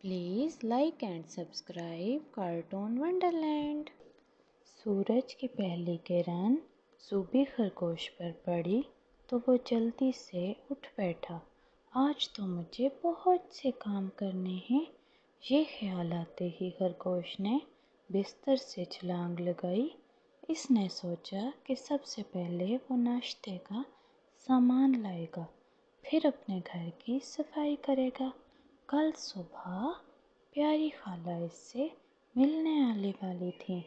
Please like and subscribe cartoon wonderland. सूरज की पहली किरण ज़ूबी खरगोश पर पड़ी तो वो जल्दी से उठ बैठा। आज तो मुझे बहुत से काम करने हैं। ये ख्याल आते ही खरगोश ने बिस्तर से छलांग लगाई। इसने सोचा कि सबसे पहले वो नाश्ते का सामान लाएगा, फिर अपने घर की सफाई करेगा। कल सुबह प्यारी खाला इससे मिलने आने वाली थी।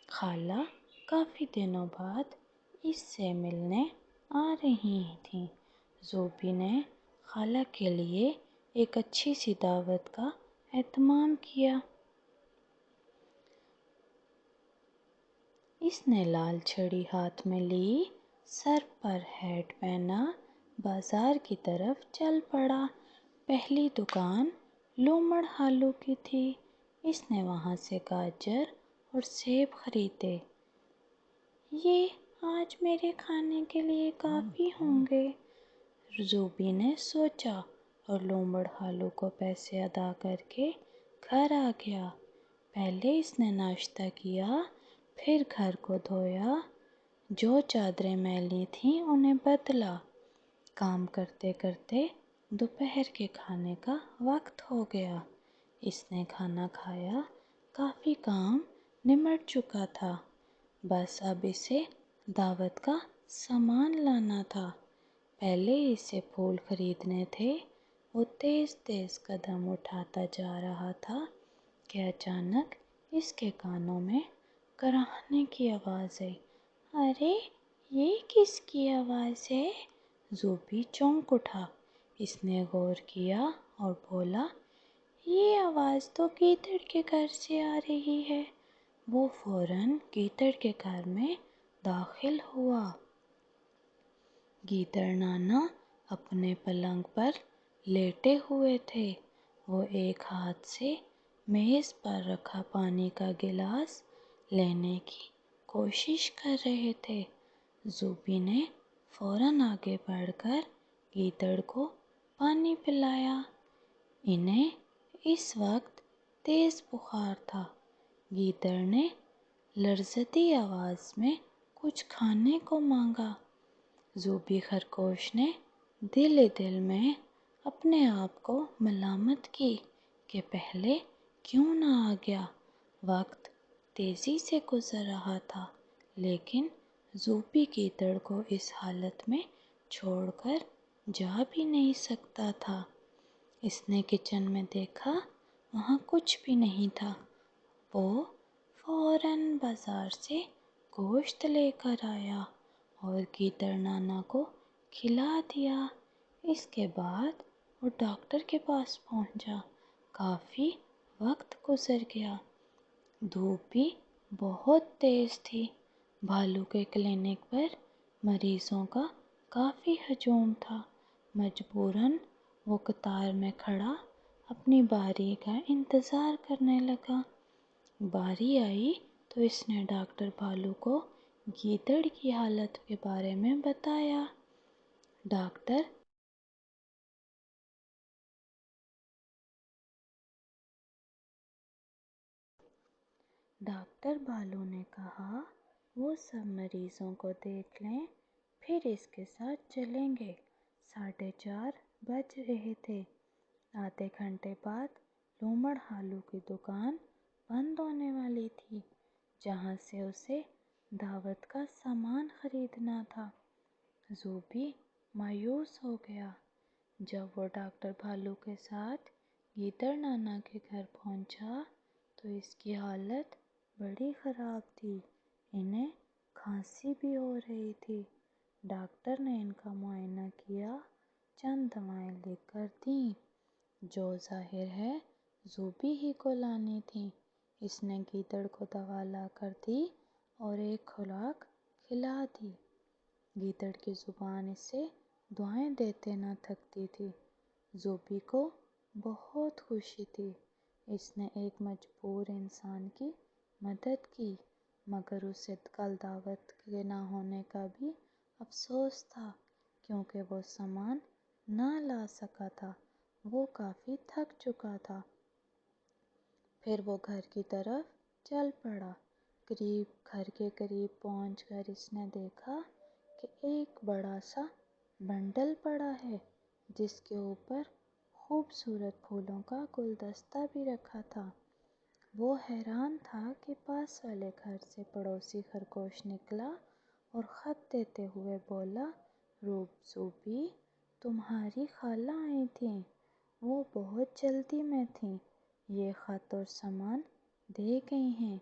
खाला काफ़ी दिनों बाद इससे मिलने आ रही थी। ज़ूबी ने खाला के लिए एक अच्छी सी दावत का एहतमाम किया। इसने लाल छड़ी हाथ में ली, सर पर हैट पहना, बाजार की तरफ चल पड़ा। पहली दुकान लोमड़ आलू की थी। इसने वहाँ से गाजर और सेब खरीदे। ये आज मेरे खाने के लिए काफ़ी होंगे, ज़ूबी ने सोचा और लोमड़ आलू को पैसे अदा करके घर आ गया। पहले इसने नाश्ता किया, फिर घर को धोया, जो चादरें मैली थीं उन्हें बदला। काम करते करते दोपहर के खाने का वक्त हो गया। इसने खाना खाया, काफ़ी काम निमट चुका था। बस अब इसे दावत का सामान लाना था। पहले इसे फूल खरीदने थे। वो तेज़ तेज़ कदम उठाता जा रहा था कि अचानक इसके कानों में कराहने की आवाज़ आई। अरे, ये किसकी आवाज़ है? ज़ूबी चौंक उठा। इसने गौर किया और बोला, ये आवाज़ तो गीदड़ के घर से आ रही है। वो फौरन गीदड़ के घर में दाखिल हुआ। गीदड़ नाना अपने पलंग पर लेटे हुए थे। वो एक हाथ से मेज़ पर रखा पानी का गिलास लेने की कोशिश कर रहे थे। ज़ूबी ने फौरन आगे बढ़कर गीदड़ को पानी पिलाया। इन्हें इस वक्त तेज़ बुखार था। गीदड़ ने लर्ज़ती आवाज़ में कुछ खाने को मांगा। ज़ूबी खरगोश ने दिल ही दिल में अपने आप को मलामत की कि पहले क्यों ना आ गया। वक्त तेज़ी से गुज़र रहा था, लेकिन ज़ूबी गीदड़ को इस हालत में छोड़कर जा भी नहीं सकता था। इसने किचन में देखा, वहाँ कुछ भी नहीं था। वो फौरन बाजार से गोश्त लेकर आया और गीदड़ नाना को खिला दिया। इसके बाद वो डॉक्टर के पास पहुँचा। काफ़ी वक्त गुजर गया। धूप भी बहुत तेज़ थी। भालू के क्लिनिक पर मरीज़ों का काफ़ी हजूम था। मजबूरन वो कतार में खड़ा अपनी बारी का इंतज़ार करने लगा। बारी आई तो इसने डॉक्टर भालू को गीदड़ की हालत के बारे में बताया। डॉक्टर भालू ने कहा, वो सब मरीज़ों को देख लें, फिर इसके साथ चलेंगे। 4:30 बज रहे थे। आधे घंटे बाद लोमड़ आलू की दुकान बंद होने वाली थी, जहाँ से उसे दावत का सामान खरीदना था। ज़ूबी मायूस हो गया। जब वो डॉक्टर भालू के साथ गीदड़ नाना के घर पहुँचा तो इसकी हालत बड़ी ख़राब थी। इन्हें खांसी भी हो रही थी। डॉक्टर ने इनका मुआयना किया, चंद दवाएं लिखकर दी, जो जाहिर है ज़ूबी ही को लानी थी। इसने गीदड़ को दवा ला कर दी और एक खुराक खिला दी। गीदड़ की ज़ुबान इसे दुआएं देते न थकती थी। ज़ूबी को बहुत खुशी थी। इसने एक मजबूर इंसान की मदद की, मगर उसे कल दावत के ना होने का भी अफसोस था, क्योंकि वो सामान ना ला सका था। वो काफ़ी थक चुका था। پھر وہ گھر کی طرف چل پڑا۔ گھر کے قریب پہنچ کر اس نے دیکھا کہ ایک بڑا سا بنڈل پڑا ہے جس کے اوپر خوبصورت پھولوں کا گلدستہ بھی رکھا تھا۔ وہ حیران تھا کہ پاس والے گھر سے پڑوسی خرگوش نکلا اور خط دیتے ہوئے بولا، زوبی، تمہاری خالہ آئی تھیں، وہ بہت جلدی میں تھیں، یہ خط اور سامان دے گئی ہیں۔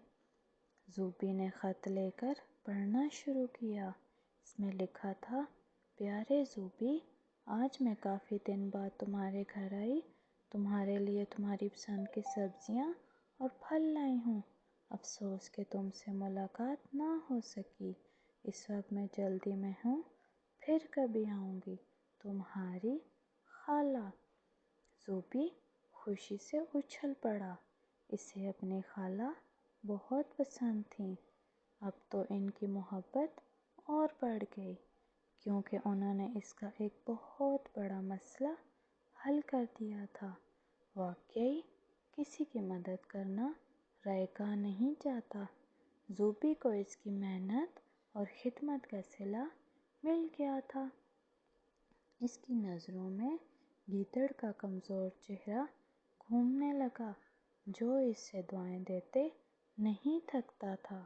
زوبی نے خط لے کر پڑھنا شروع کیا۔ اس میں لکھا تھا، پیارے زوبی، آج میں کافی دن بعد تمہارے گھر آئی، تمہارے لیے تمہاری پسند کی سبزیاں اور پھل لائی ہوں۔ افسوس کہ تم سے ملاقات نہ ہو سکی، اس وقت میں جلدی میں ہوں، پھر کبھی آؤں گی، تمہاری خالہ۔ زوبی خوشی سے اچھل پڑا، اسے اپنی خالہ بہت پسند تھیں۔ اب تو ان کی محبت اور بڑھ گئی کیونکہ انہوں نے اس کا ایک بہت بڑا مسئلہ حل کر دیا تھا۔ واقعی کسی کی مدد کرنا رائگاں نہیں جاتا۔ زوبی کو اس کی محنت اور خدمت کا صلہ مل گیا تھا۔ اس کی نظروں میں گیدڑ کا کمزور چہرہ گھومنے لگا جو اس سے دعائیں دیتے نہیں تھکتا تھا۔